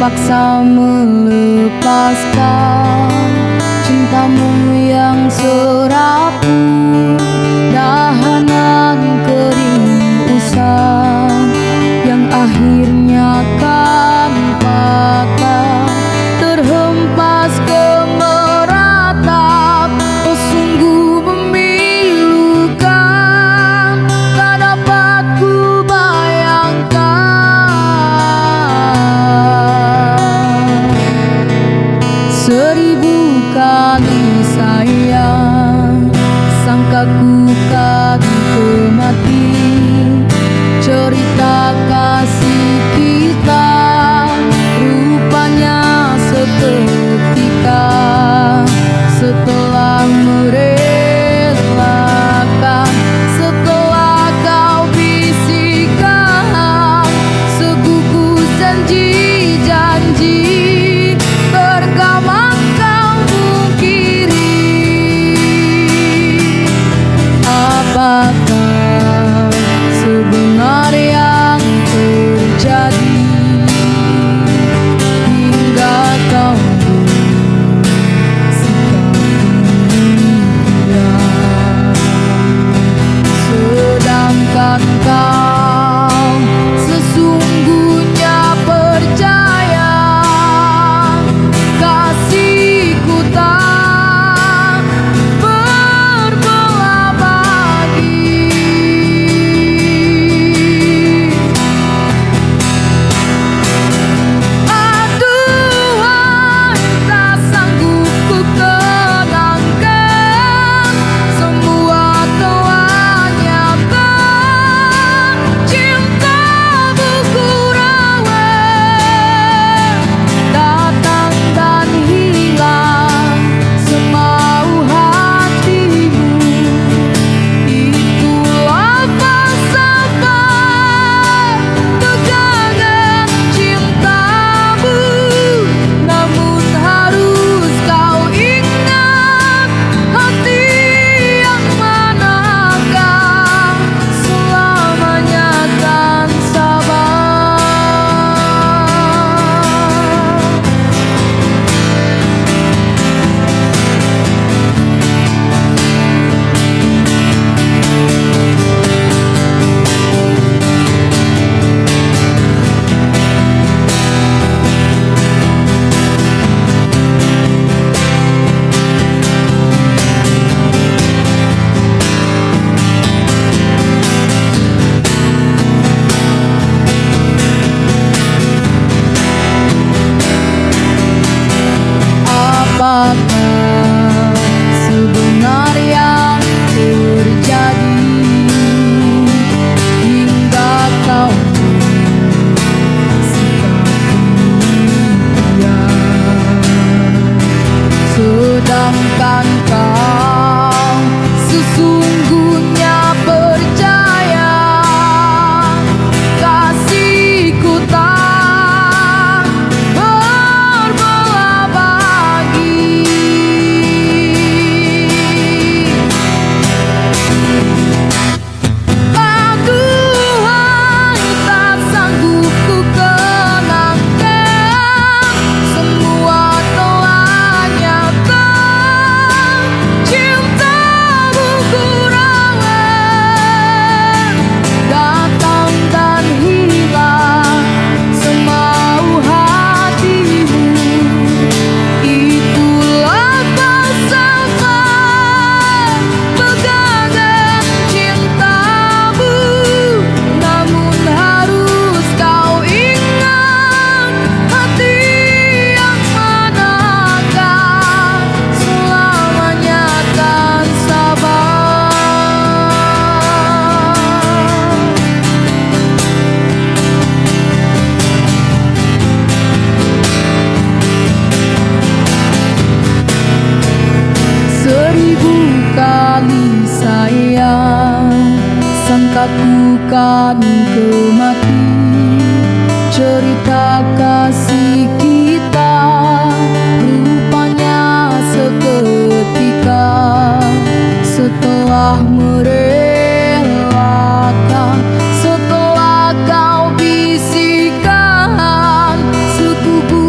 terpaksa melepaskan cintamu yang serapu, dahanan kering usang yang akhirnya kan patah, terhempas ke meratap. Oh sungguh memilukan, tak dapat ku bayangkan. Seribu kali sayang, sangka ku kan mati. Cerita kasih kita rupanya seketika, setelah merelakan, setelah kau bisikan segugus janji-janji tergamang kau mungkiri. Apakah sebenar yang terjadi hingga kau bersikap demikian, sedangkan kau sesungguhnya percaya kasihku tak berbelah bagi. Aduhai, tak sanggup ku kenangkan, semua telah nyata. Cinta buku rawat datang dan hilang semau hatimu. Itulah falsafah tegangan cintamu, namun harus kau ingat, hati yang manakah selamanya kan sabar. Apakah sebenar yang terjadi hingga kau bersikap demikian, sedangkan kau sesungguhnya percaya kasihku tak berbelah bagi. Aduhai, tak sanggup ku kenangkan, semua telah nyata. Cinta buku rawat datang dan hilang semau hatimu. Itulah falsafah pegangan cintamu, namun harus kau ingat, hati yang manakah selamanya kan sabar. Seribu kali sayang, sangka ku kan mati. Cerita kasih kita rupanya seketika, setelah merelakan, setelah kau bisikan segugus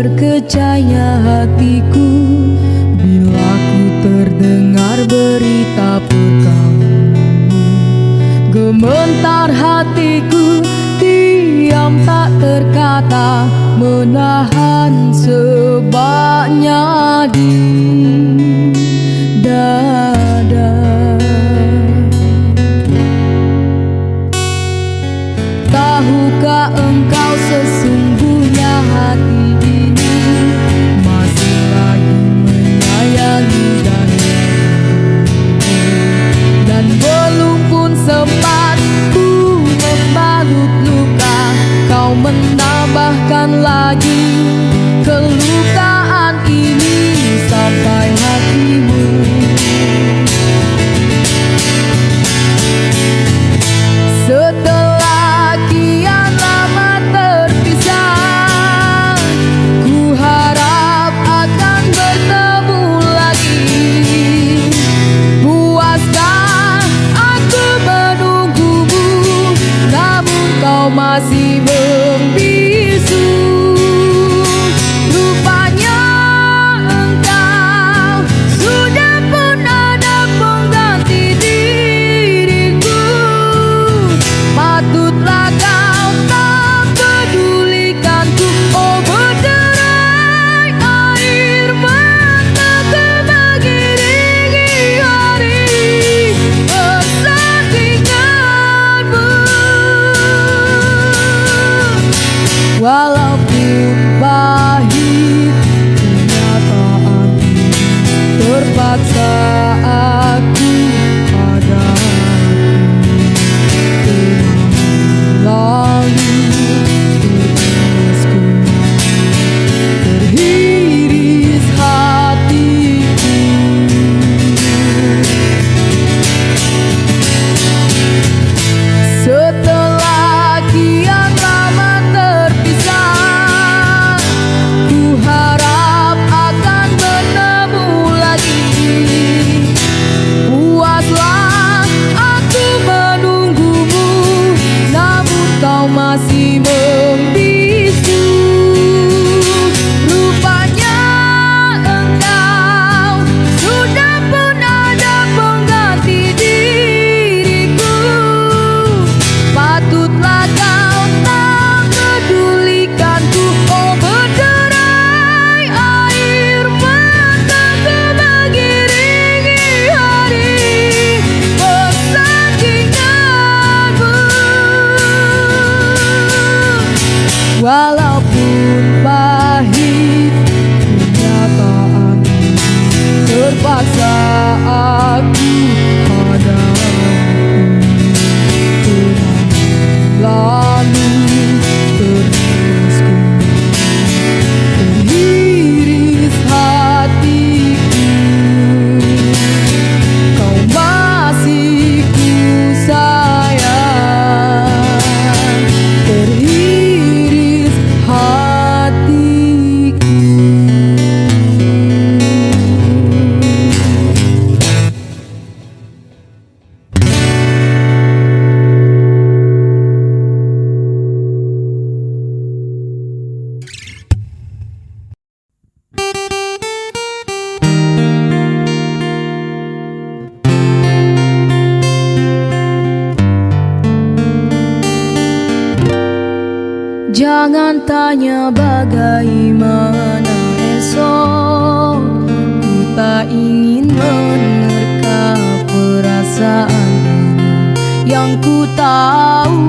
berkecahnya hatiku bila ku terdengar berita perkawinan. Gementar hatiku, diam tak terkata, menahan sebabnya di dada. Tahukah engkau sesungguhnya hati ini masih lagi menyayangi dan belum pun sempat ku membalut luka, kau menambahkan lagi kelukaan ini sampai hatimu. Setelah kian lama terpisah, ku harap akan bertemu lagi. Puaskah aku menunggumu, namun kau masih membisu. Rupanya engkau sudah pun ada pengganti diriku. Patutlah kau tak pedulikanku, oh berderai air mataku mengiringi hari persandinganmu. Walaupun pahit kenyataan ini, terpaksa aku hadapi. Lalu terus terhiris hatiku. Setelah kian lama terpisah, ku harap akan bertemu lagi. Puaslah aku menunggumu, namun kau masih membisu. Rupanya engkau sudah pun ada pengganti diriku. Patutlah kau tak pedulikanku, oh berderai air mataku mengiringi hari persandinganmu. Walaupun pahit kenyataan ini, terpaksa aku hadapi. Lalu terus terhiris hatiku. Kau masih ku sayang, terhiris hatiku. Jangan tanya bagaimana esok, ku tak ingin menerka perasaan yang ku tahu.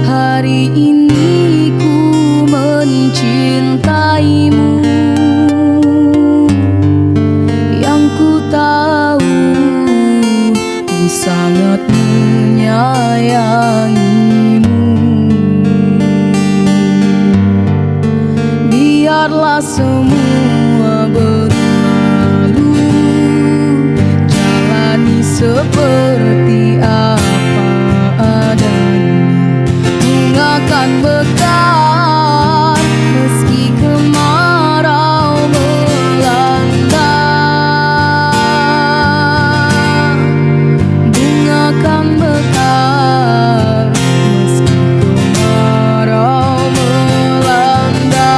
Hari ini ku mencintaimu, yang ku tahu ku sangat menyayangimu. Biarlah semua berlalu, jalani seperti apa adanya. Bunga akan mekar meski kemarau melanda. Bunga akan mekar meski kemarau melanda.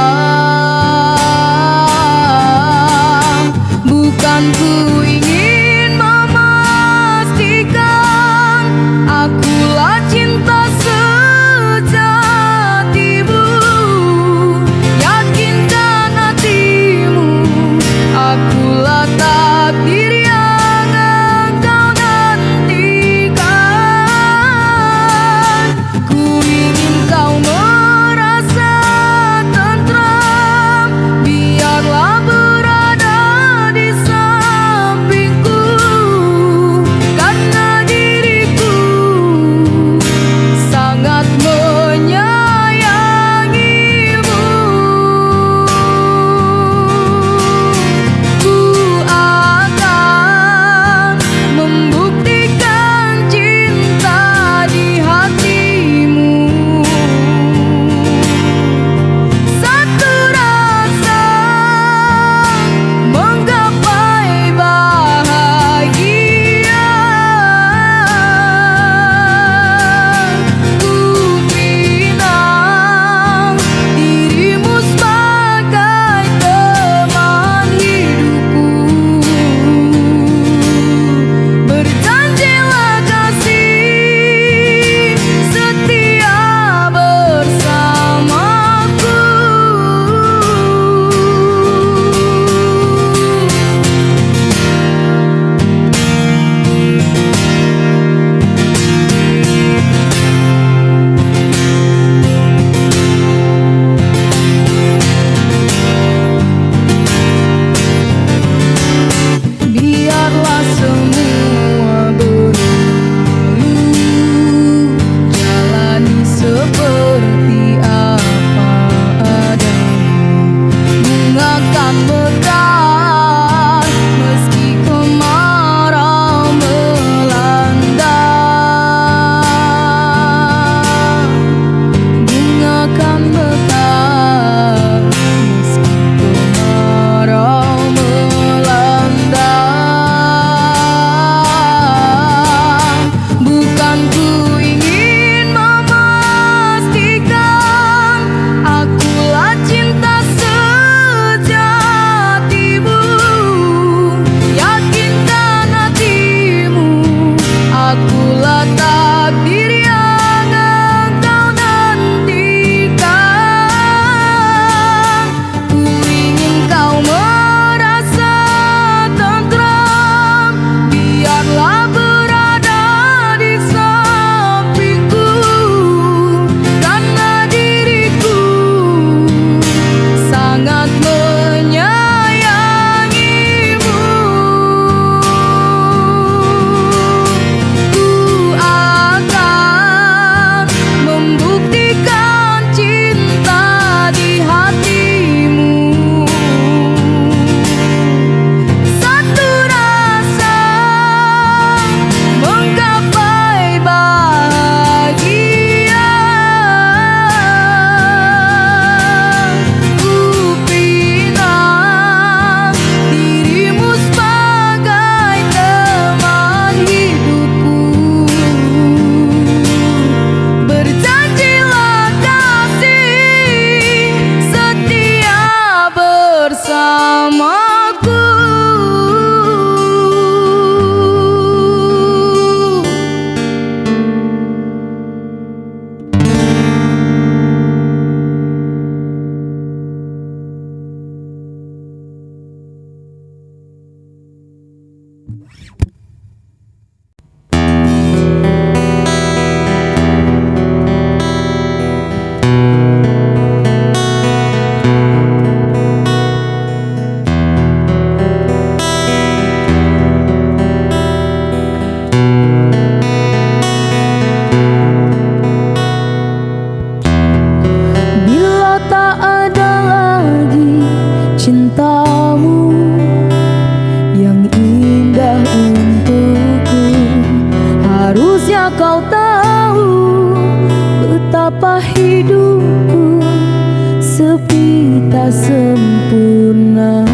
sempurna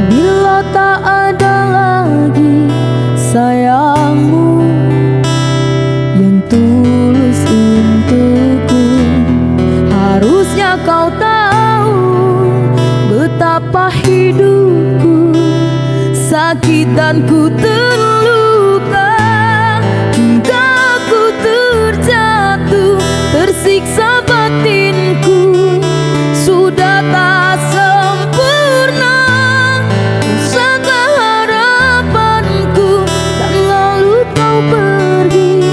bila tak ada lagi sayangmu yang tulus untukku. Harusnya kau tahu betapa hidupku sakit dan ku terluka, hingga ku terjatuh, tersiksa batinku. Sudah tak sempurna, rusaklah harapanku, dan lalu kau pergi,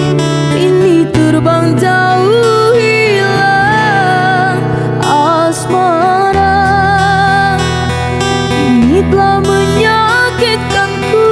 ini terbang jauh hilang asmara. Ini telah menyakitkanku.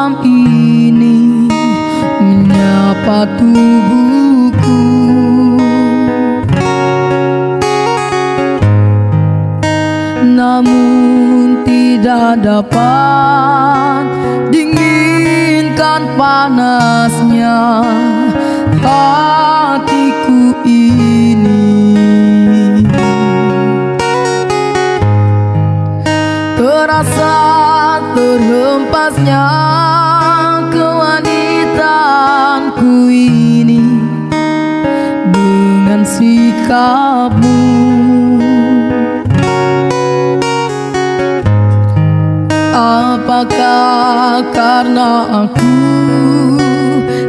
malam ini menyapa tubuhku, namun tidak dapat dinginkan panasnya hatiku ini. Terasa terhempasnya kewanitanku ini dengan sikapmu. Apakah karena aku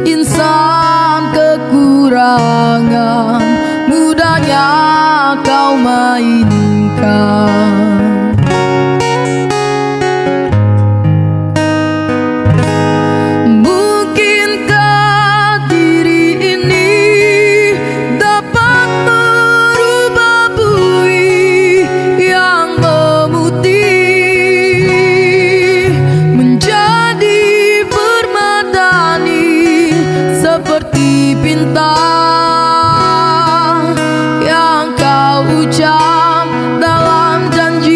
insan kekurangan, mudahnya kau mainkan? Mungkinkah diri ini dapat merubah bui yang memutih menjadi permadani seperti bintang yang kau ucap dalam janji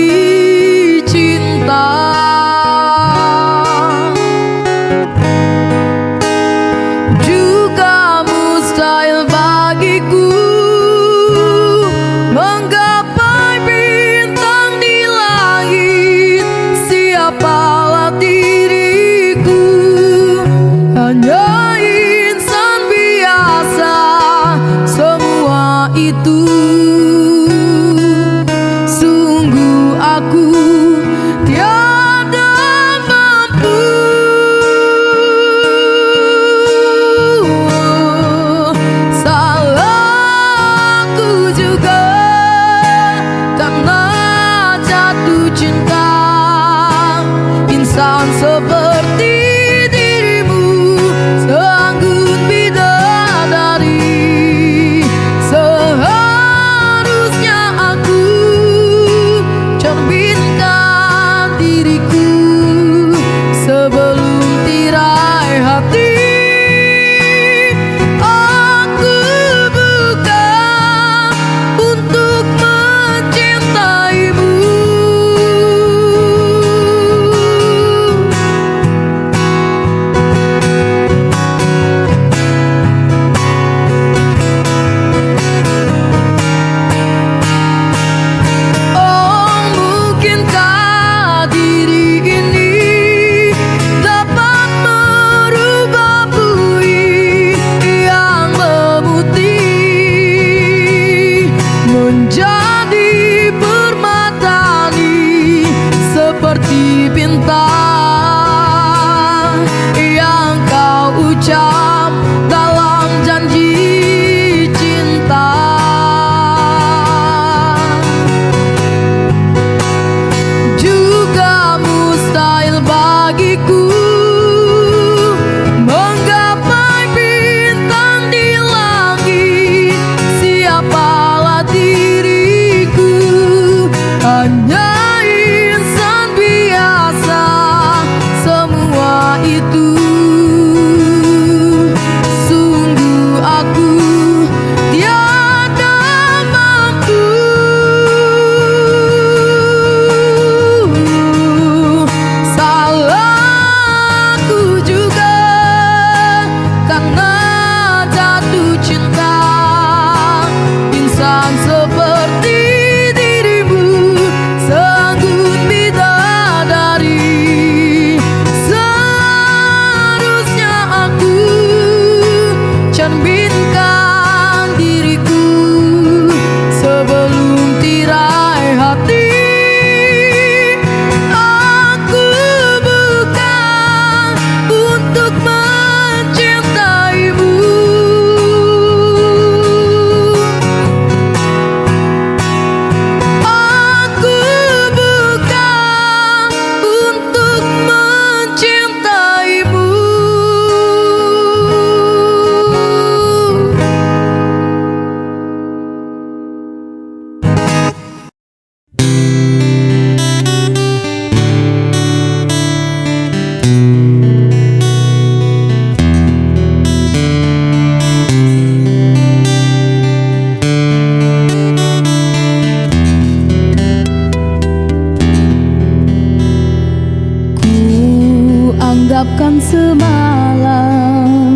anggapkan semalam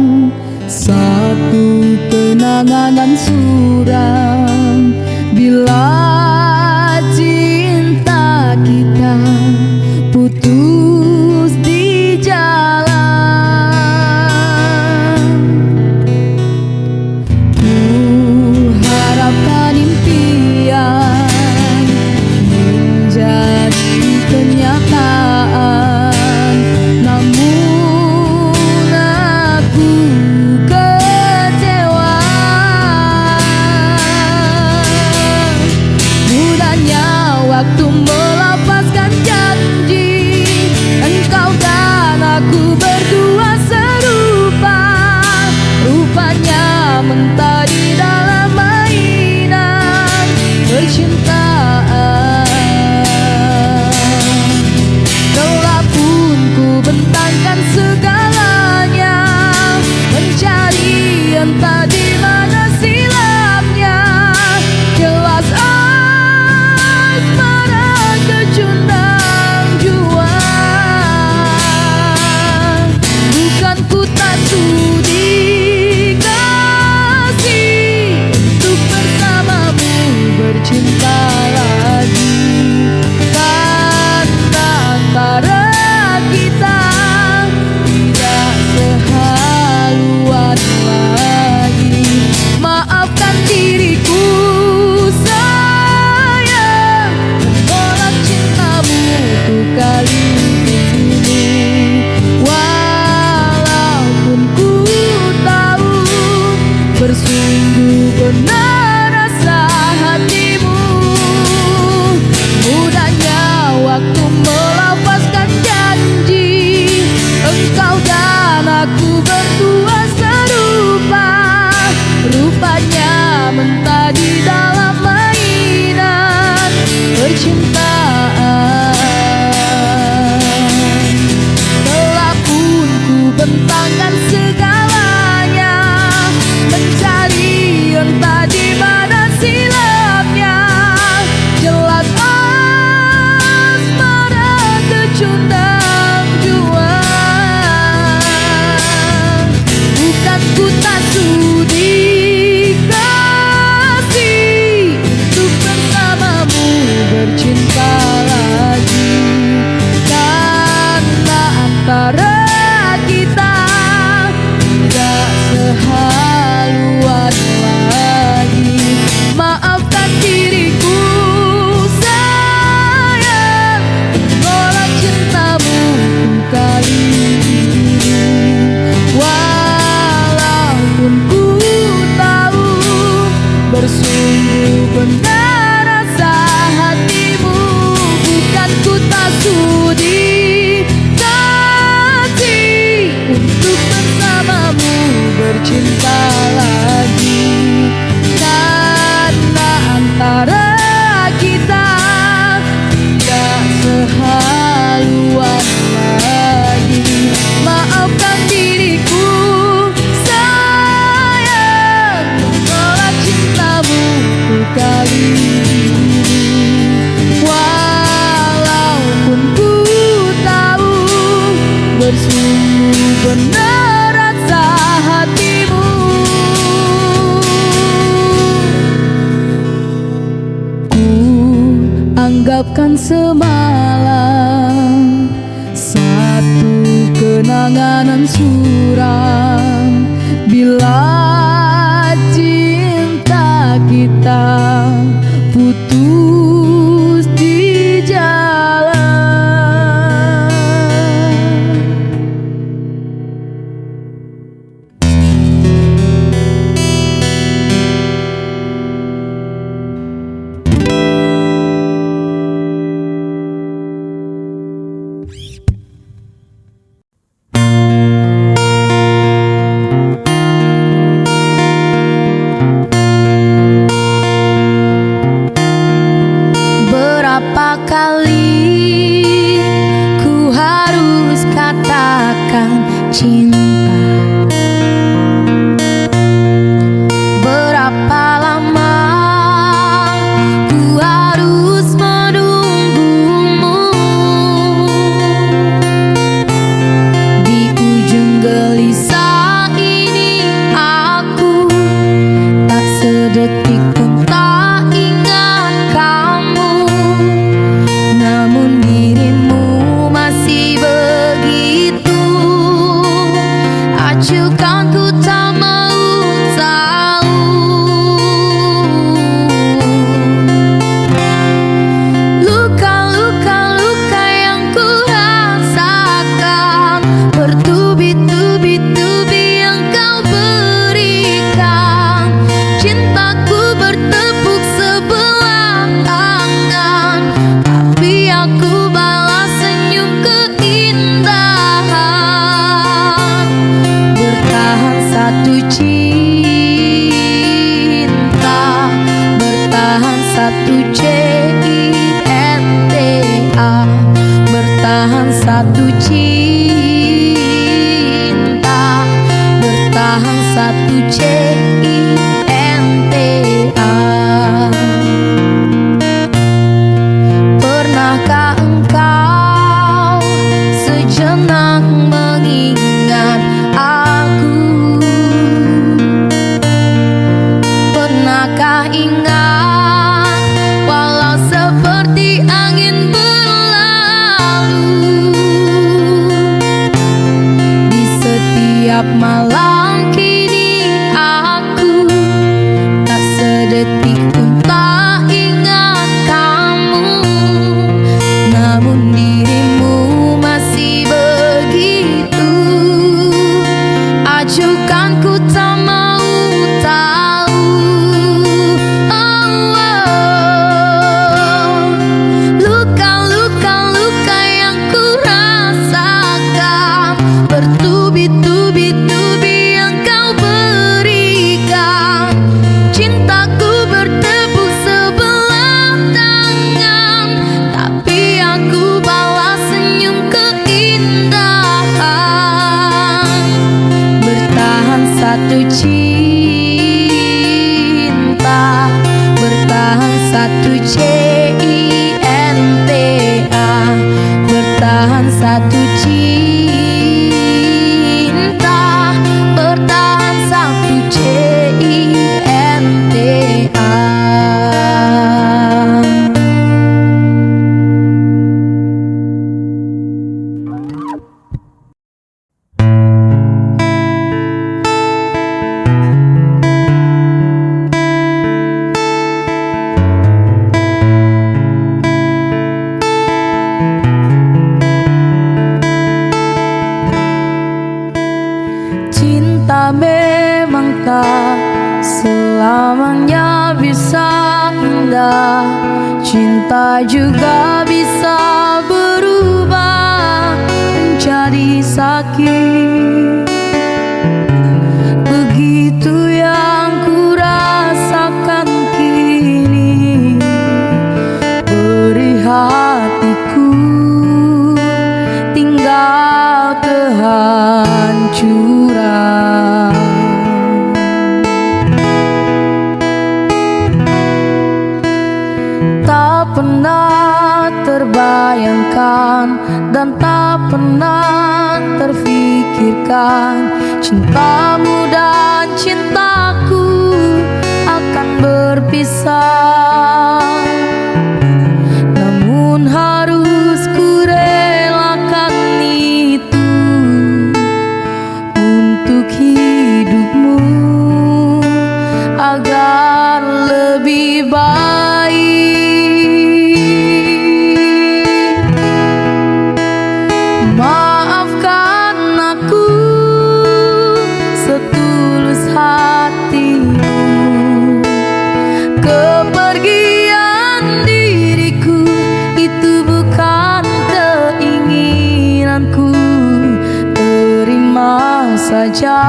satu kenangan suram. Bila cinta kita putus di jalan, ku harapkan impian menjadi kenyataan. Namun aku kecewa, mudahnya waktu melepaskan janji. Engkau dan aku berdua serupa, rupanya mentari dalam mainan percintaan. Telah pun ku bentangkan segalanya, mencari entah di mana silapnya. Jelas asmara kecundang jua, bukan ku tak sudi kasih untuk bersamamu bercinta lagi. Karena antara kita tidak sehaluan lagi. Maafkan diriku sayang, menolak cintamu untuk kali ini. Walaupun ku tahu bersungguh benar rasa hatimu, mudahnya waktu melepaskan janji. Engkau dan aku berdua serupa, rupanya mentari dalam mainan percintaan. Telah pun ku bentangkan segalanya, mencari entah di mana silapnya. Jelas asmara kecundang jua, bukan ku tak sudi kasih untuk bersamamu bercinta lagi. Karena antara kita tidak sehaluan lagi. Maafkan diriku sayang, menolak cintamu untuk kali ini. Walaupun ku tahu bersungguh benar rasa hatimu, bukan ku tak sudi kasih untuk bersamamu bercinta lagi. Karena antara kita tidak sehaluan lagi. Maafkan diriku sayang, menolak cintamu untuk kali ini. Walaupun ku tahu bersungguh benar rasa hatimu. Ku anggapkan semalam satu kenangan suram. Bila cinta kita putus di jalan. acuhkan ku tak mau tahu. Luka-luka yang ku rasakan, bertubi-tubi yang kau berikan. Cintaku bertepuk sebelah tangan, tapi aku balas senyum keindahan. Bertahan satu cinta, bertahan satu cinta, bertahan satu cinta, bertahan satu cinta. Pernahkah engkau sejenak mengingat aku? Pernahkah ingat walau seperti angin berlalu? Di setiap malam kini aku tak sedetik pun tak ingat kamu, namun dirimu masih begitu acuhkan ku tak mau tahu. Luka-luka yang ku rasakan, bertubi-tubi yang kau berikan. Cintaku bertepuk sebelah tangan, tapi aku balas senyum keindahan. Bertahan satu cinta, bertahan satu cinta, bertahan satu cinta, bertahan satu cinta. Cinta memang tak selamanya bisa indah, cinta juga bisa berubah menjadi sakit. Begitu yang ku rasakan kini, beri hatiku tinggal kehancuran. Tak pernah terbayangkan dan tak pernah terfikirkan cintamu dan cintaku akan berpisah. Namun harus ku relakan itu untuk hidupmu agar lebih baik. Maafkan aku setulus hatimu, kepergian diriku itu bukan keinginanku. Terima saja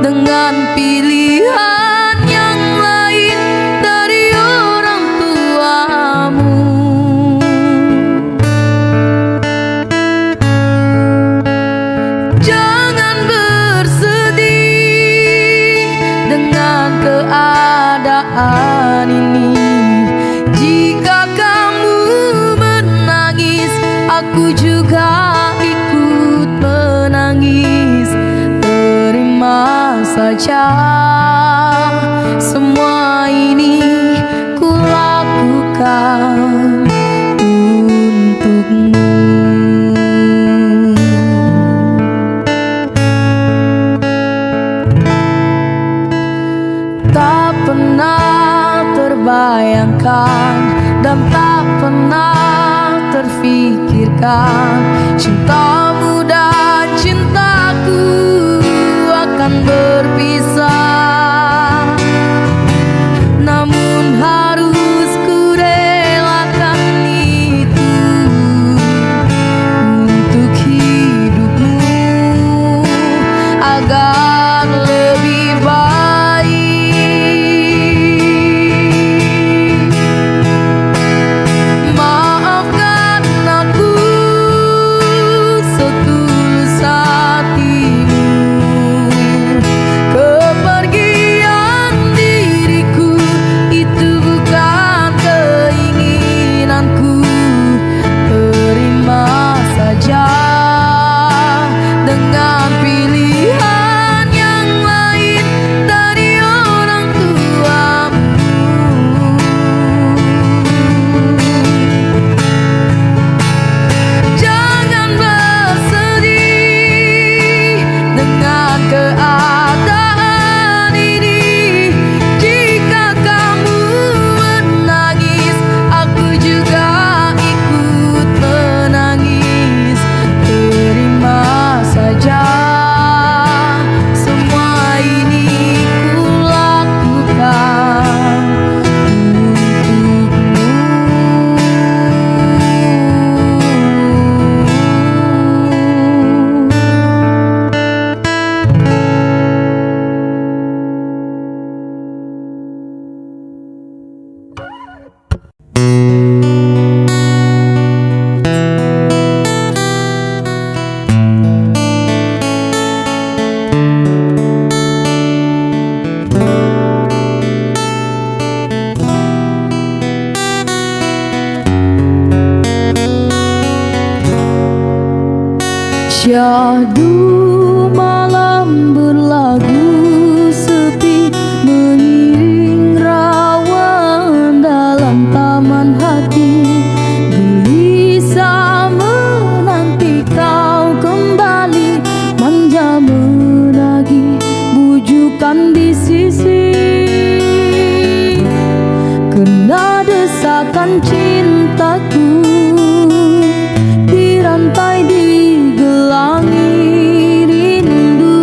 dengan pilihan yang lain dari orang tuamu. Jangan bersedih dengan keadaan ini. Jika kamu menangis, aku juga ikut menangis. Terima saja semua ini ku lakukan untukmu. agar lebih baik. Maafkan aku setulus hatimu. Kepergian diriku itu bukan keinginanku. Terima saja dengan pilihan yang lain dari orang tuamu. Jangan bersedih dengan keadaan ini. Jika kamu menangis, aku juga ikut menangis. Terima saja semua ini ku lakukan syahdu malam berlagu sepi, mengiring rawan dalam taman hati. Gelisah menanti kau kembali, manja menagih bujukan di sisi. Kena desakan cintaku dirantai di gelangi rindu,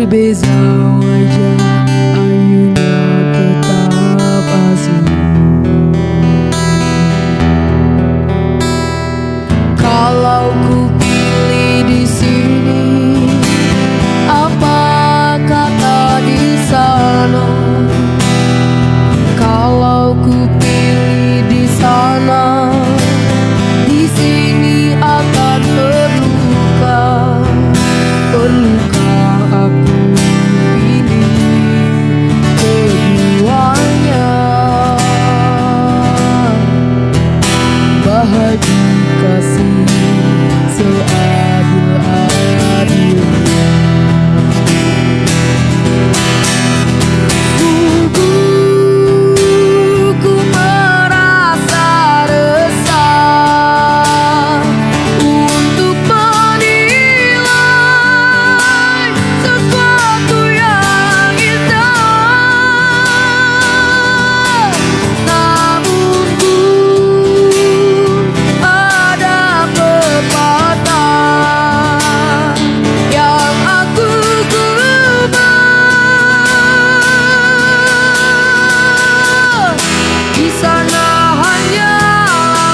berbeza wajah, ayunya tetap asli. Kalau ku pilih di sini, apa kata di sana? Kalau ku pilih di sana, di sini akan terluka. Perlukah aku pilih keduanya? Bahagia kasih seadil-adilnya. Sungguh ku merasa resah untuk menilai sesuatu yang indah. Namun ku ada pepatah yang aku gubah. Di sana hanya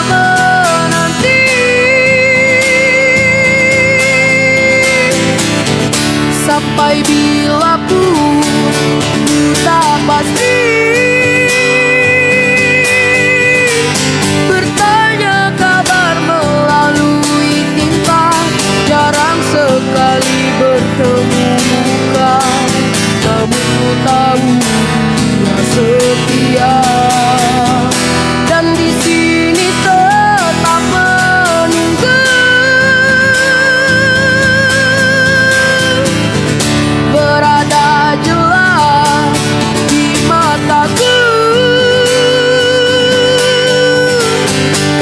menanti, sampai bila pun ku tak pasti. Bertanya kabar melalui tinta, jarang sekali bertemu muka. Namun ku tahu dia setia, dan di sini tetap menunggu. Berada jelas di mataku,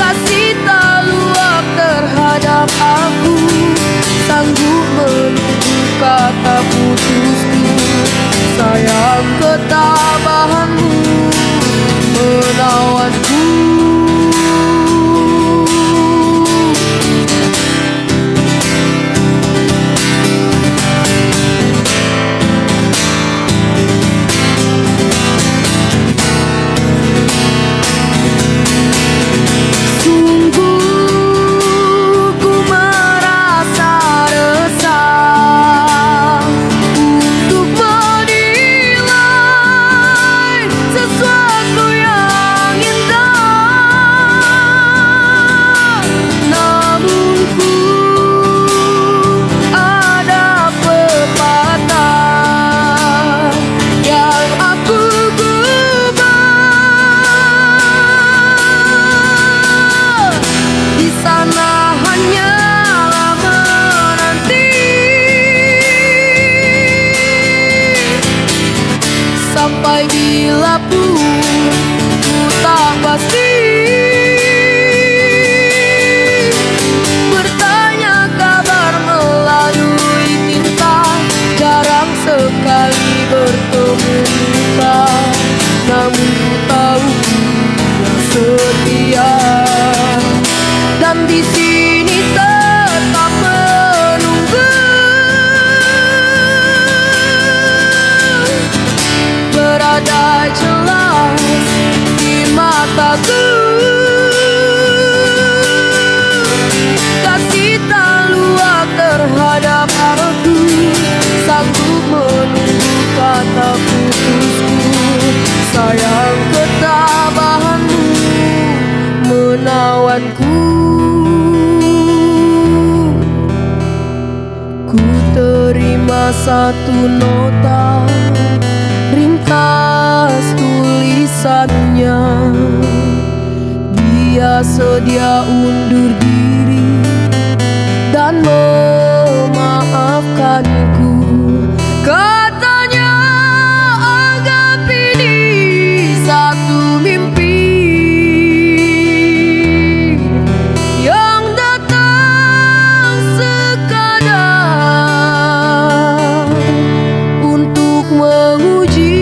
kasih tak luap terhadap aku, sanggup menunggu kata putusku. Sayang ketabahanmu menawanku. Sungguh ku merasa resah untuk menilai sesuatu yang indah. Namun ku ada pepatah yang aku gubah. Di sana hanyalah menanti, sampai bila pun ku tak pasti. Bertanya kabar melalui tinta, jarang sekali bertemu muka. Namun ku tahu dia setia, dan di sini tetap menunggu. Berada jelas di mataku, kasih tak luap terhadap aku, sanggup menunggu kata putusku. Sayang ketabahanmu menawanku. Ku terima satu nota, ringkas tulisannya. Dia sedia undur diri dan memaafkanku. Katanya anggap ini satu mimpi yang datang sekadar untuk menguji.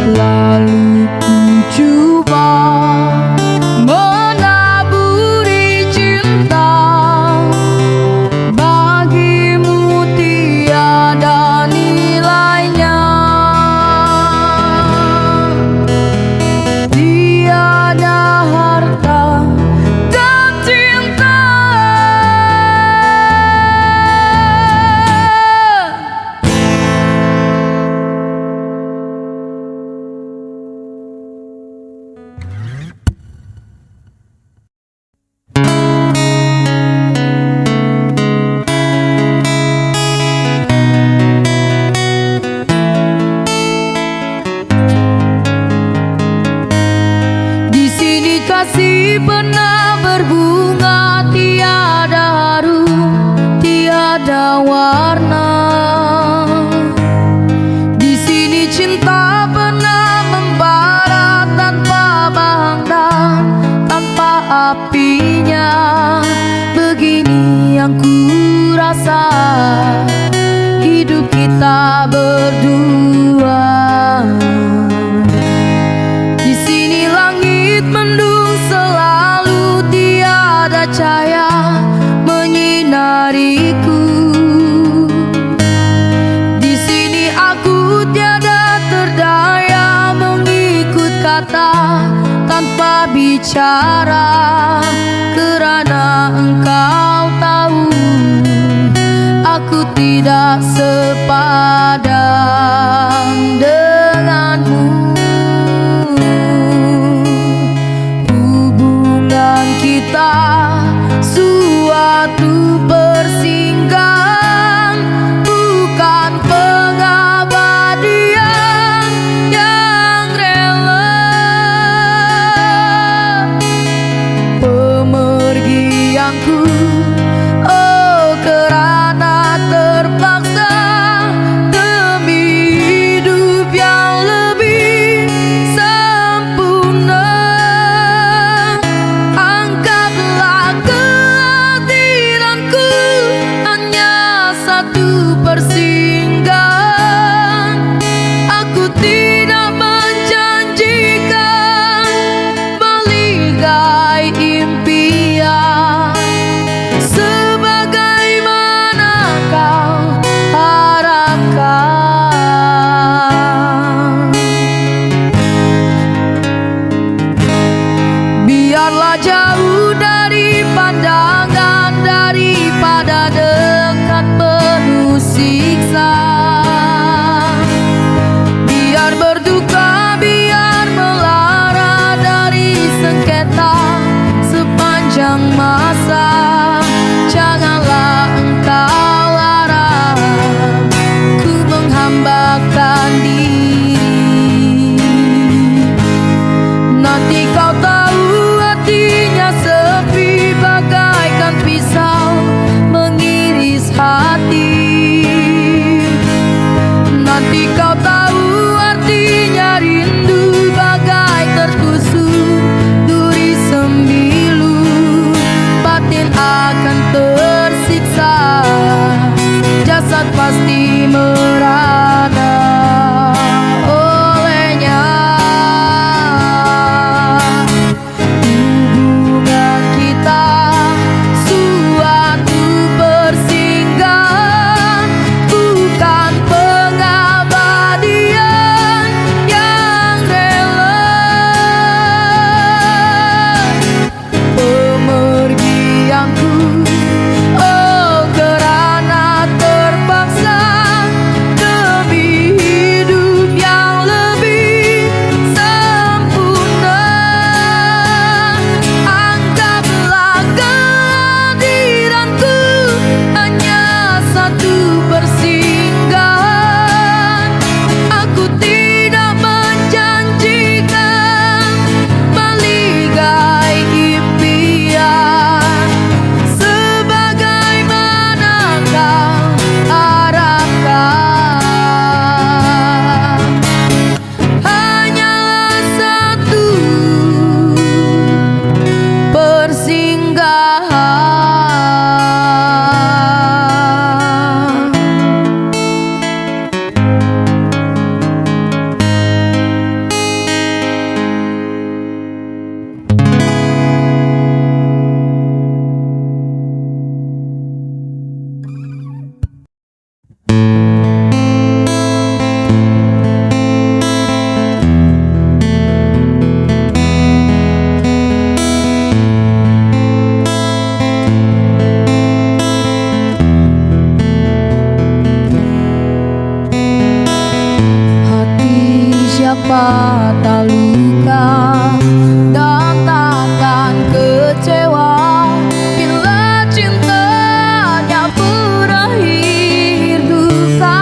Lalu ku coba menaburi cinta, bagimu tiada nilainya, tiada harta dan cinta. Di sini kasih pernah berbunga, tiada harum, tiada warna. Di sini cinta pernah membara tanpa bahan dan tanpa apinya. Begini yang ku rasa hidup kita berdua. Di sini langit mendung selalu, tiada cahaya menyinariku. Di sini aku tiada terdaya mengikut kata tanpa bicara, kerana engkau tahu aku tidak sepadan denganmu. Hubungan kita suatu persinggahan, bukan pengabadian yang rela. Pemergianku, oh kerana terpaksa demi hidup yang lebih tak luka dan takkan kecewa bila cintanya berakhir duka.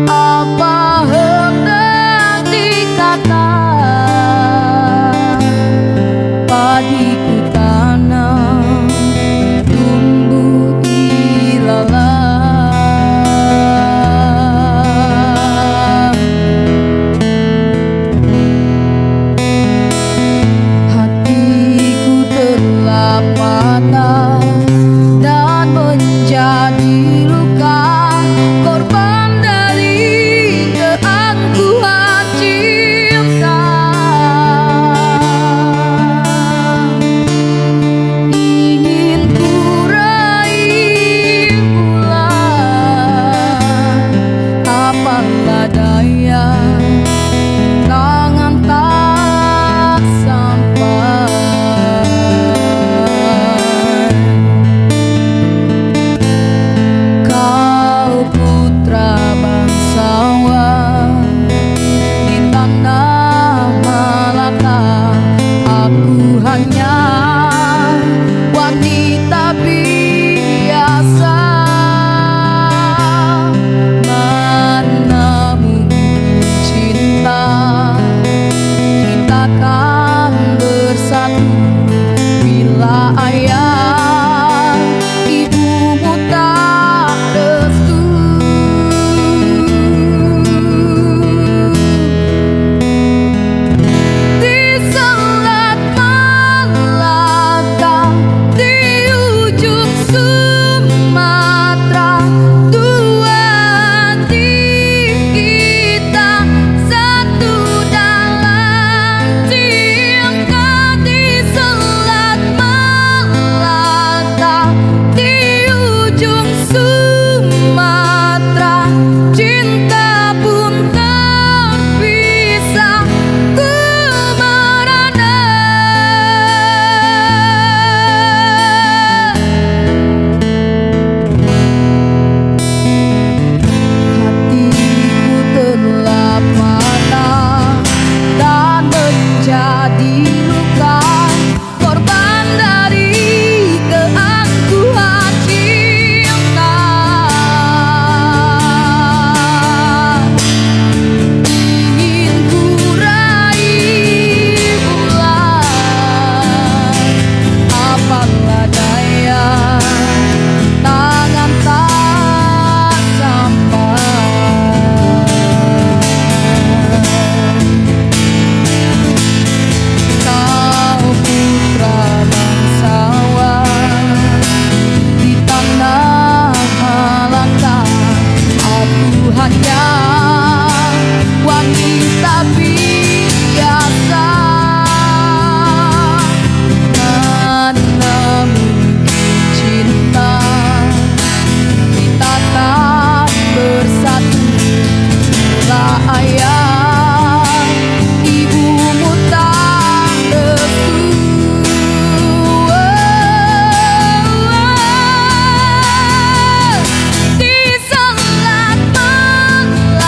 Apa hendak dikata, padiku tanam tumbuh ilalang. Hatiku telah patah dan menjadi luka, korban dari keangkuhan cinta. Ingin ku raih bulan, apalah daya, tangan tak sampai. Kau putra bangsawan di tanah Malaka, aku hanya wanita biasa. Mana mungkin cinta kita kan bersatu bila ayah ibumu tak restu. Di Selat Malaka, di ujung Sumatera, dua hati kita satu dalam cinta. Di Selat Malaka, di ujung Sumatera, cinta pun terpisah, ku merana. Hatiku telah patah dan menjadi luka, korban dari keangkuhan cinta. Ingin ku raih bulan, apalah daya, tangan tak sampai. Kau putra bangsawan di tanah Malaka, aku hanya wanita biasa. Mana mungkin cinta kita tak bersatu bila ayah ibumu tak restu. Di Selat Malaka,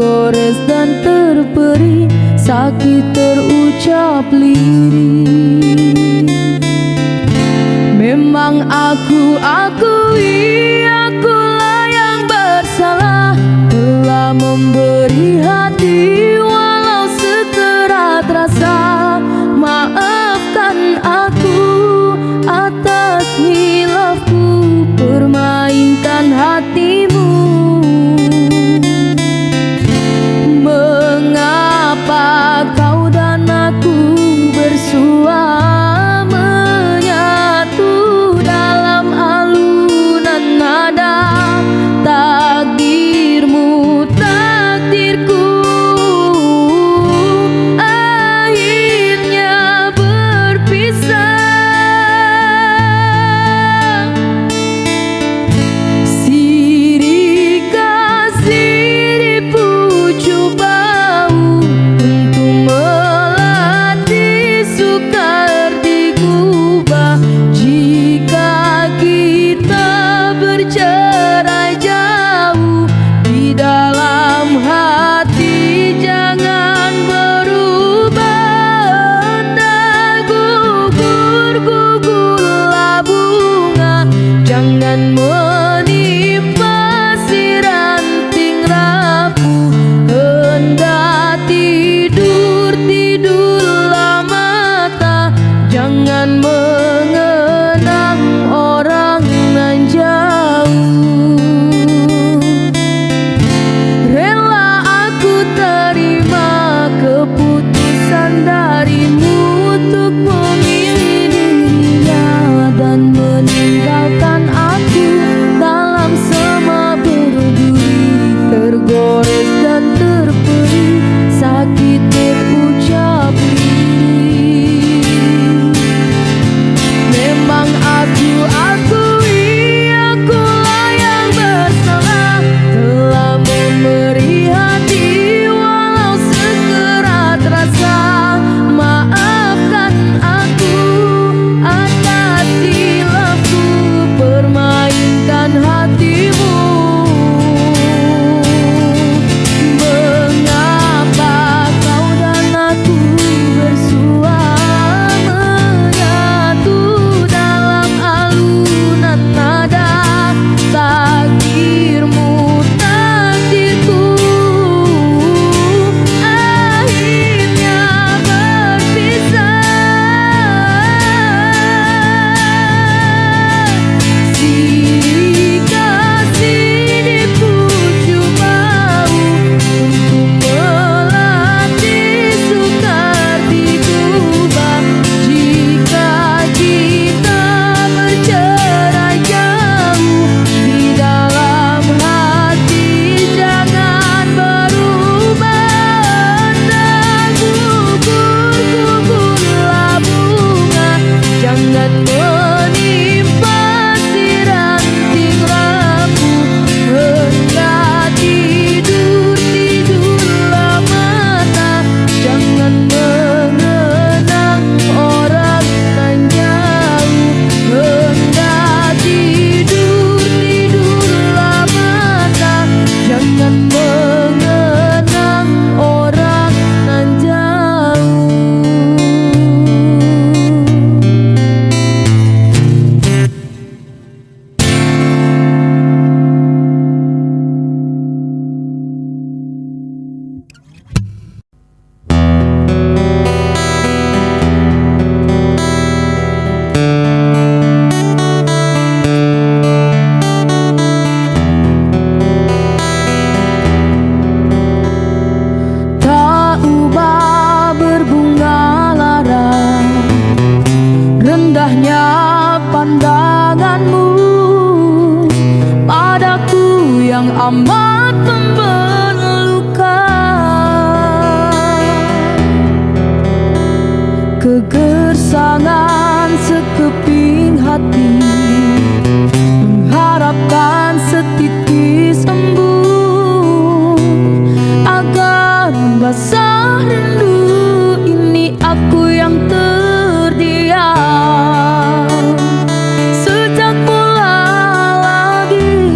tergores dan terperi, sakit terucap lirih. Memang aku akui, akulah yang bersalah, telah memberi hati walau sekerat rasa. Maafkan aku atas hilafku, permainkan hatimu. Mengapa kau dan aku bersua menyatu dalam alunan nada? Takdirmu takdirku akhirnya berpisah. Sirih kasih dipucuk bau untuk melatih sukar digubah. Jika kita bercerai jauh, di dalam hati jangan berubah. Hendak gugur-gugurlah bunga, jangan menimpa si ranting rapuh. Hendak tidur-tidurlah mata, jangan mengenang orang nan jauh. Rela aku terima keputusan darimu untuk memilih dirinya dan meninggalkan aku dalam sema berduri, tergores dan terperi, sakit terucap lirih. Memang aku akui, akulah yang bersalah, telah memberi hati walau sekerat rasa. Maafkan aku atas hilafku, permainkan hatimu. Mengapa kau dan aku bersua menyatu dalam alunan nada? Takdirmu takdirku akhirnya berpisah. Sirih kasih dipucuk bau untuk melatih sukar digubah. Jika kita bercerai jauh, di dalam hati jangan berubah. Hendak gugur-gugurlah bunga, jangan menimpa si ranting rapuh. Hendak tidur-tidurlah mata, jangan mengenang orang nan jauh. Hendak tidur-tidurlah mata, jangan mengenang orang nan jauh. Tak ubah berbunga lara, rendahnya pandanganmu padaku yang amat membelukan. Kegersangan sekeping hati mengharapkan setitis embun agar membasah rindu ini. Aku yang terdiam sejak mula lagi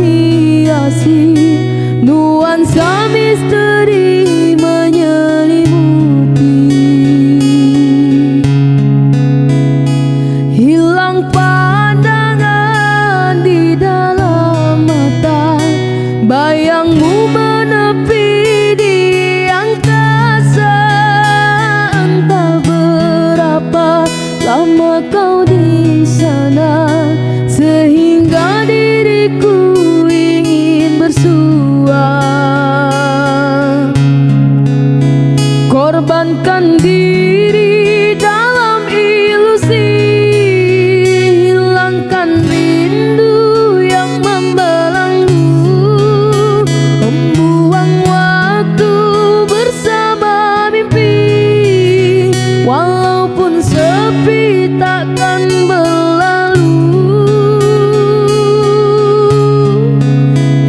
hiasi, nuansa misteri menyelimuti. Hilang pandangan di dalam mata, bayangmu menepi di angkasa. Entah berapa lama kau di sana, sehingga diriku ingin bersua. Korbankan diri dalam ilusi, hilangkan rindu yang membelenggu, membuang waktu bersama mimpi, walaupun sepi takkan berlalu.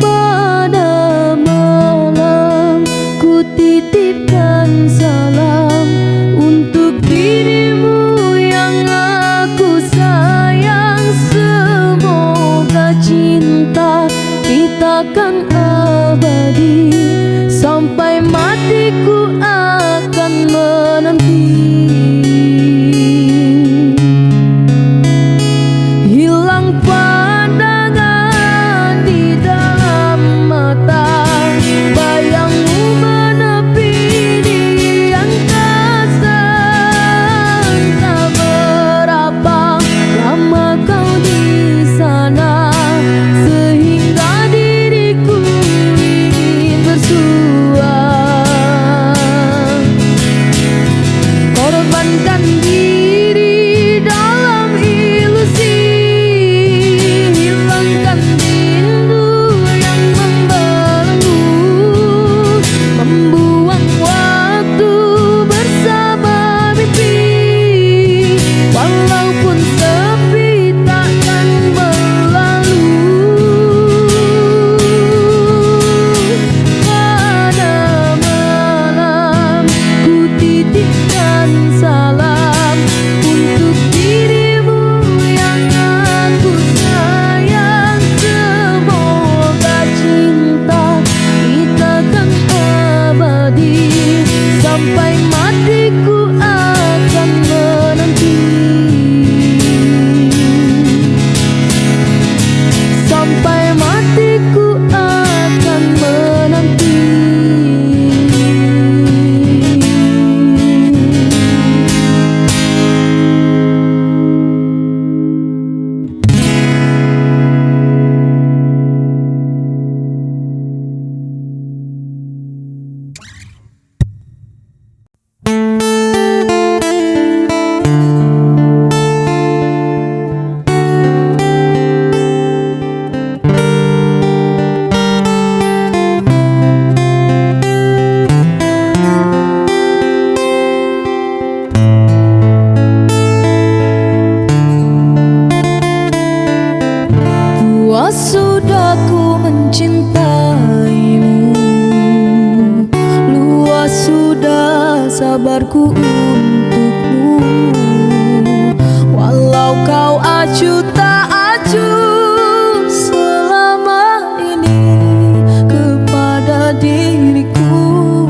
Pada malam ku titipkan salam untuk dirimu yang aku sayang. Semoga cinta kita kan abadi, sampai matiku akan menanti. Hilang pandangan di dalam mata, bayangmu menepi di angkasa. Entah berapa lama kau di sana, sehingga diriku ingin bersua. Korbankan diri dalam ilusi, hilangkan rindu yang membelenggu, membuang waktu bersama mimpi, walaupun sepi takkan berlalu. Pada malam ku titipkan salam untuk dirimu yang aku sayang. Semoga cinta kita kan abadi, sampai matiku akan menanti. Sampai matiku akan menanti. Puas sudah ku mencintaimu, luas sudah sabarku untukmu. Walau kau acuh tak acuh selama ini kepada diriku,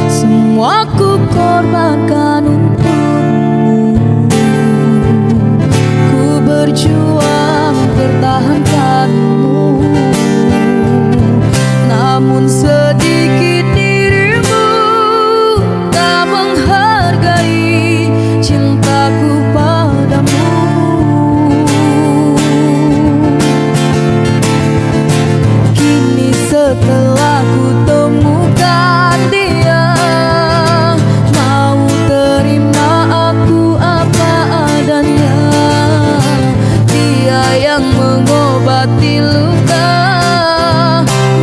semua ku korbankan untukmu. Ku berjuang pertahankanmu, namun sedikit dirimu tak menghargai cintaku padamu. Kini setelah ku temukan dia, mau terima aku apa adanya. Dia yang mengobati luka,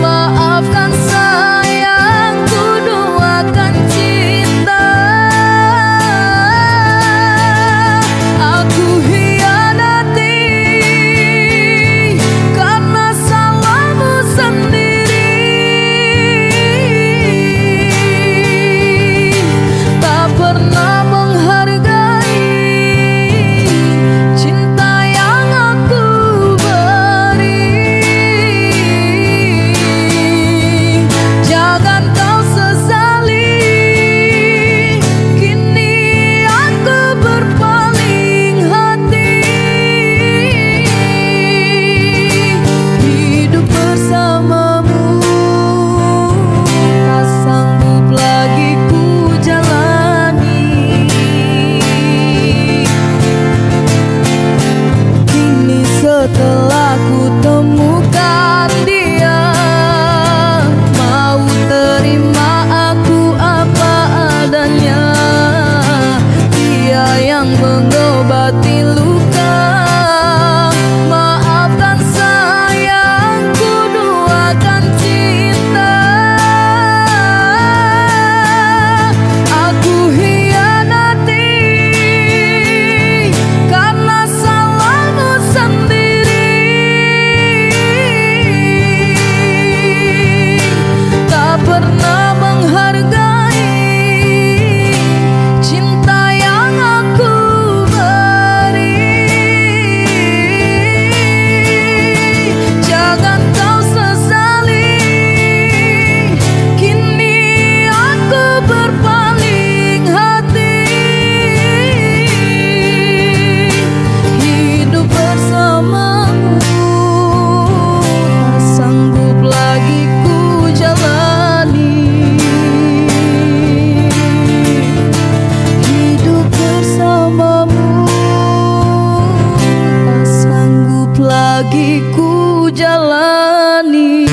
maafkan sayang, ku doakan cinta. Aku hianati karena salahmu sendiri. Tak pernah menghargai cinta yang aku beri. aku temukan dia, mau terima aku apa adanya. Dia yang mengobati luka, maafkan sayangku, doakan cinta. Aku hianati karena salahmu sendiri. Tak pernah menghargai cinta yang aku beri. Jangan kau sesali, kini aku berpaling hati. Hidup bersamamu tak sanggup lagi ku jalani. Hidup bersamamu tak sanggup lagi ku jalani.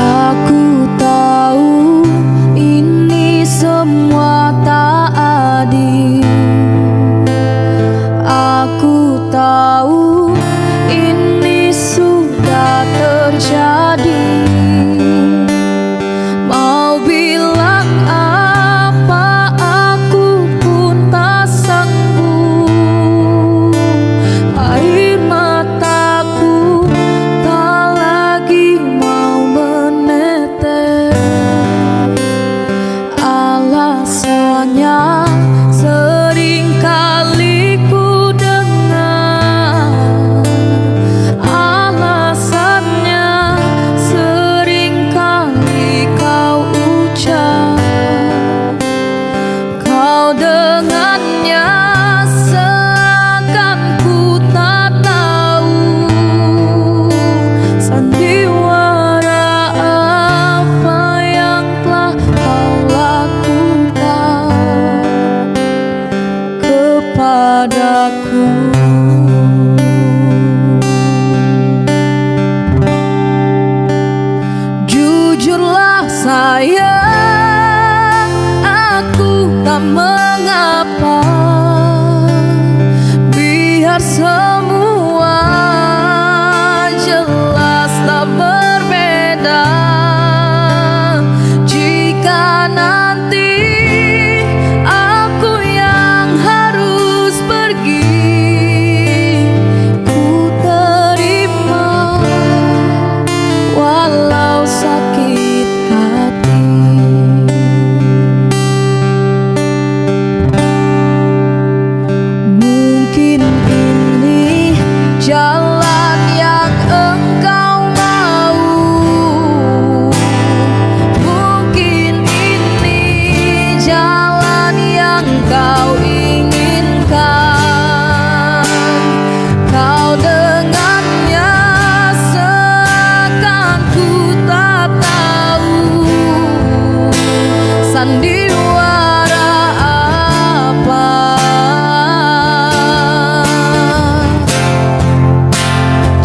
Aku tahu ini semua tak adil. Aku tahu ini sudah terjadi. Mau bilang apa, aku pun tak sanggup. Air mataku tak lagi mau menetes. Alasannya sering kali ku dengar, alasannya sering kali kau ucap. Kau dengannya seakan ku tak tahu sandiwara apa yang telah kau lakukan kepadaku. Jujurlah sayang, aku tak mengapa. Biar semua jelas tak berbeda. Jika nanti aku yang harus pergi, ku terima walau sakit hati. Mungkin ini jalan yang engkau mau, mungkin ini jalan yang kau inginkan. Kau dengannya seakan ku tak tahu sandiwara apa.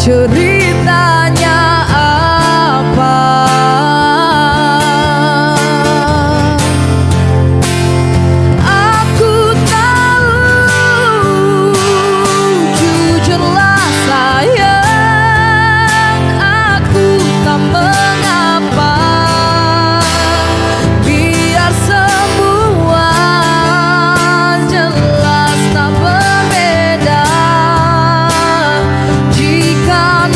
Ceritanya apa? Aku tahu, jujurlah sayang, aku tak mengapa. Biar semua jelas tak berbeda. Jika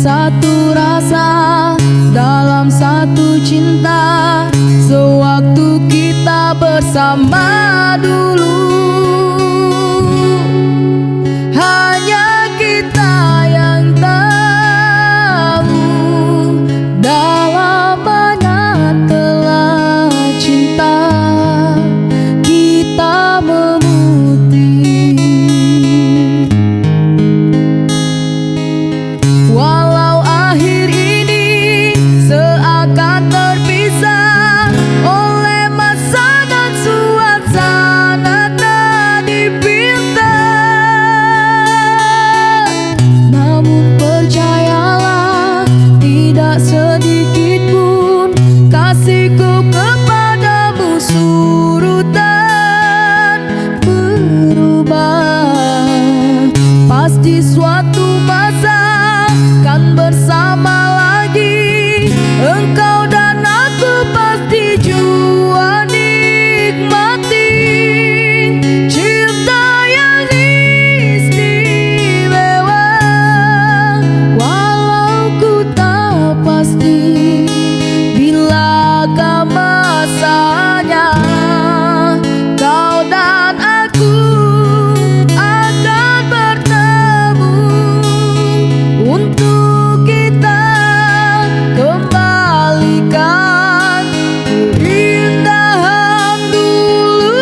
satu rasa, dalam satu cinta, sewaktu kita bersama dulu. Hanya kita yang tahu dalam mana telah cinta kita memutih. Walau akhir ini seakan terpisah oleh masa dan suasana tak dipinta, namun percayalah tidak sedikit pun kasihku kepadamu surut dan berubah. Pasti suatu masa kan bersama lagi, engkau dan aku pasti jua nikmati cinta yang istimewa. Walau ku tak pasti bilakah masanya kau dan aku akan bertemu untuk kita kembalikan keindahan dulu.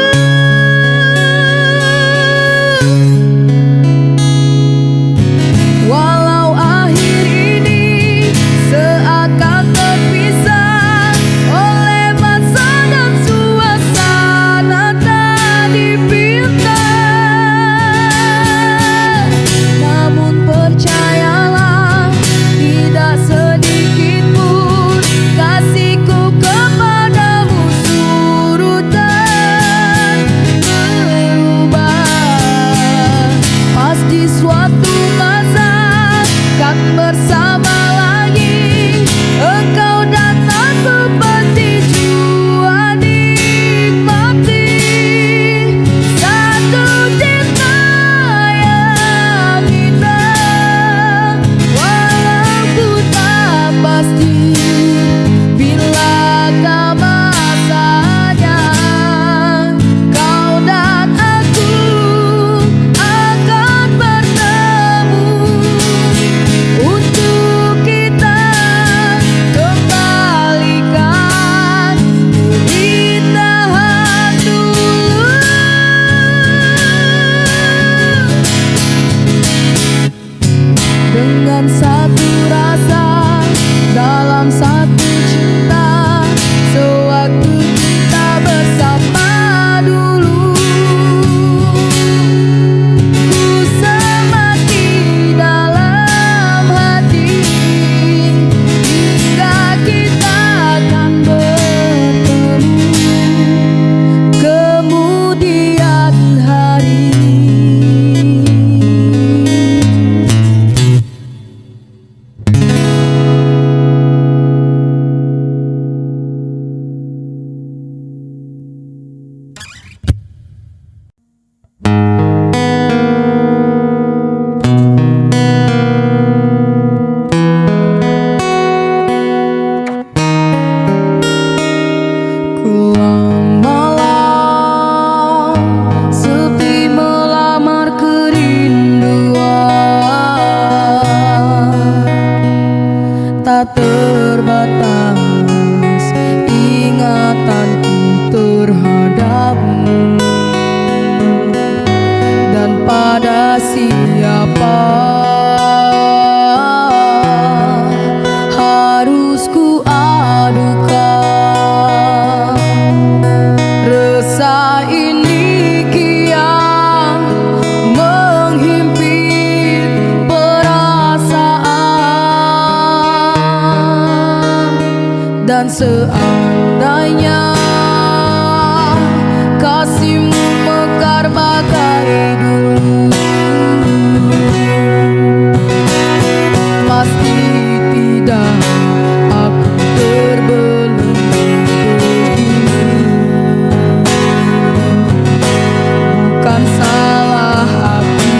Walau akhir ini seakan terpisah oleh masa dan suasana tak dipinta, namun percayalah tidak sedikit pun kasihku kepadamu surut dan berubah. Pasti suatu masa kan bersama lagi, engkau dan aku pasti jua nikmati satu cinta yang indah. Walau ku tak pasti bilakah masanya kau dan aku akan bertemu untuk kita kembalikan keindahan dulu. Dengan satu rasa, dalam satu cinta, sewaktu kita bersama dulu, ku semati dalam hati hingga kita akan bertemu kemudian hari. Kelam malam sepi melamar kerinduan, tak terbatas ingatanku terhadapmu, dan pada siapa harus ku adukan resah ini kian menghimpit perasaan. Dan seandainya kasihmu mekar bagai dulu, pasti tidak aku terbelenggu begini. Bukan salah aku,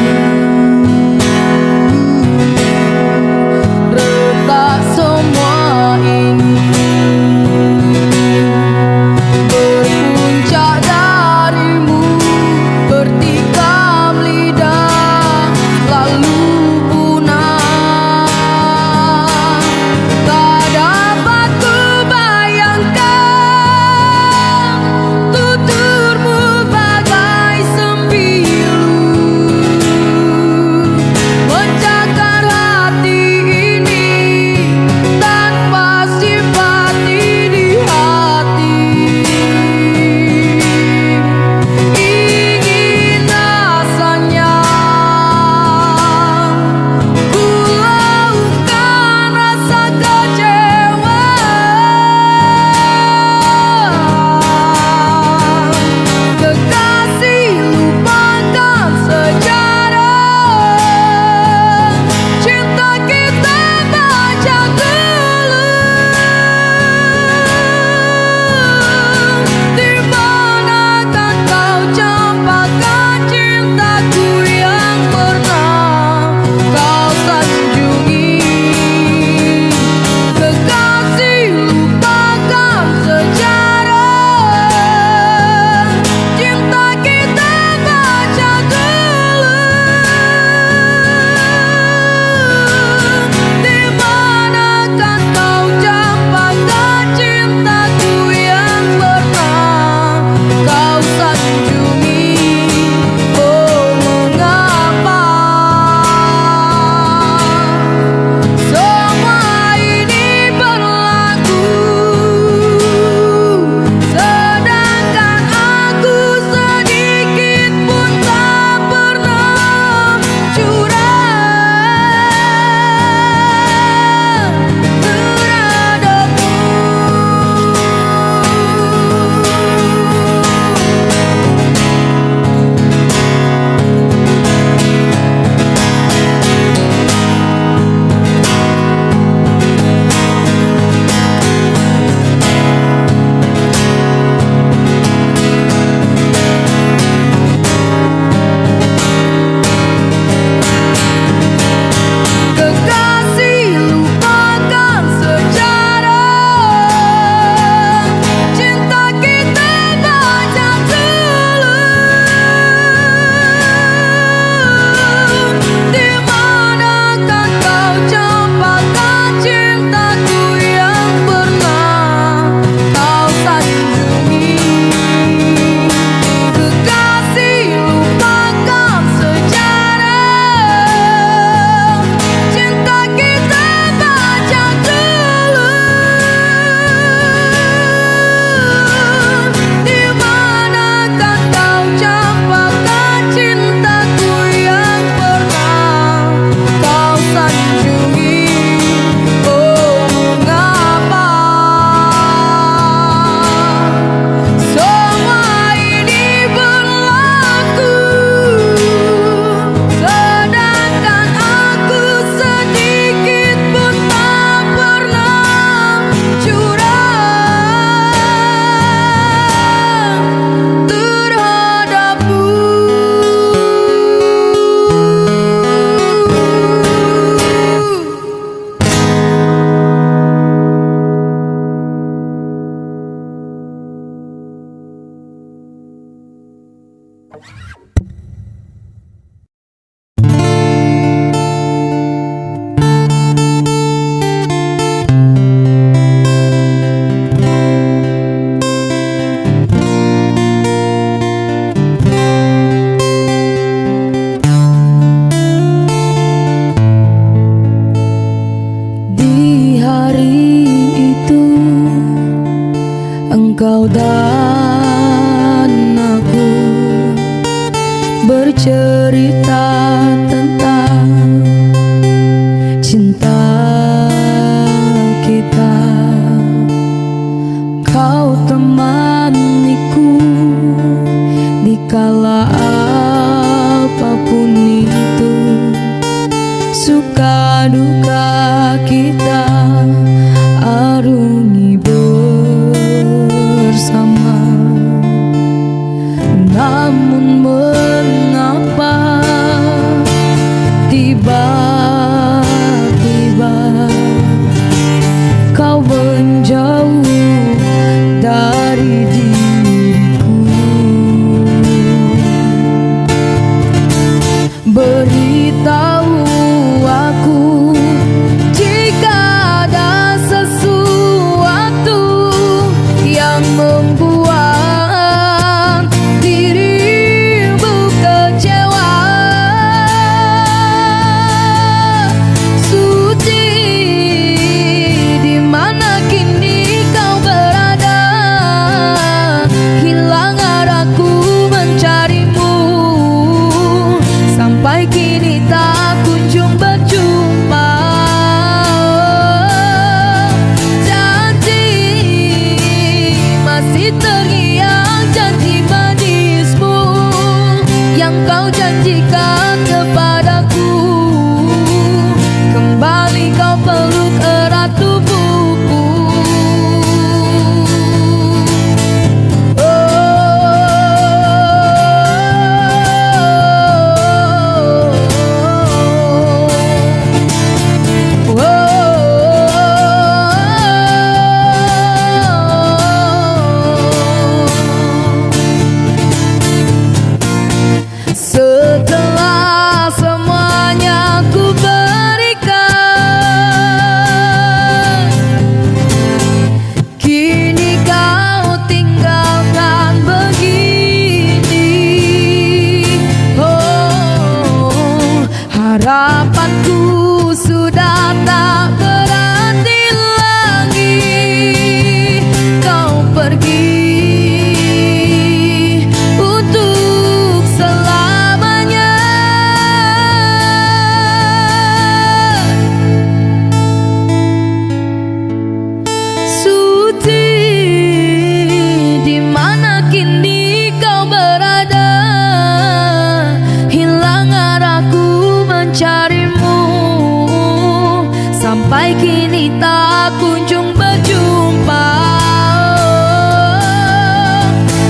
Di hari itu engkau dan aku bercerita tentang cinta kita. Kau temaniku di kala apapun itu, suka duka kita arungi bersama. Namun mengapa tiba-tiba kau menjauh dari diriku? Beritahu aku jika ada sesuatu yang membuat dirimu kecewa. Suci, di mana kini kau berada? Hilang arahku mencarimu, sampai kini tak kunjung berjumpa. Janji masih terngiang, janji manismu yang kau janjikan kepadaku. Kembali kau peluk erat tubuhku. Setelah semuanya ku berikan, kini kau tinggalkan begini. Oh, harapanku sudah tak berarti lagi. Kau pergi untuk selamanya. Suci, di mana kini kau berada? Hilang arahku mencarimu, sampai kini tak kunjung berjumpa.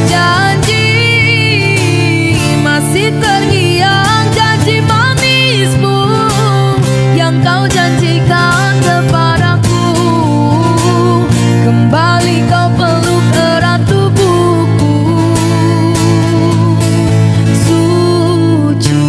Janji masih terngiang, janji manismu yang kau janjikan kepadaku. Kembali kau peluk erat tubuhku. Suci.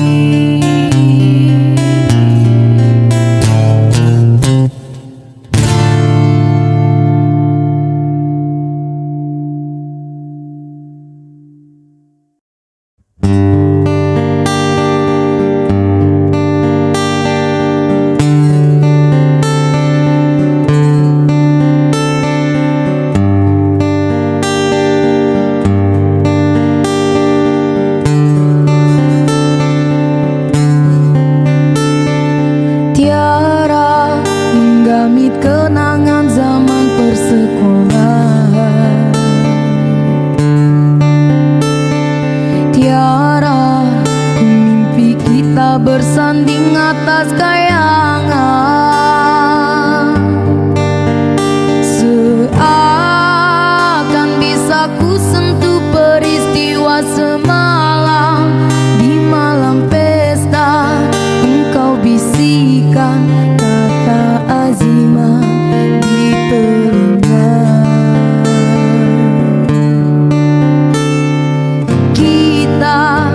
Tiara menggamit kenangan zaman persekolahan. Tiara ku mimpi kita bersanding atas kayangan. Seakan bisa ku sentuh peristiwa semalam. Di malam pesta engkau bisikan kata azimat di telinga. Kita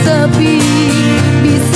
sepi bisa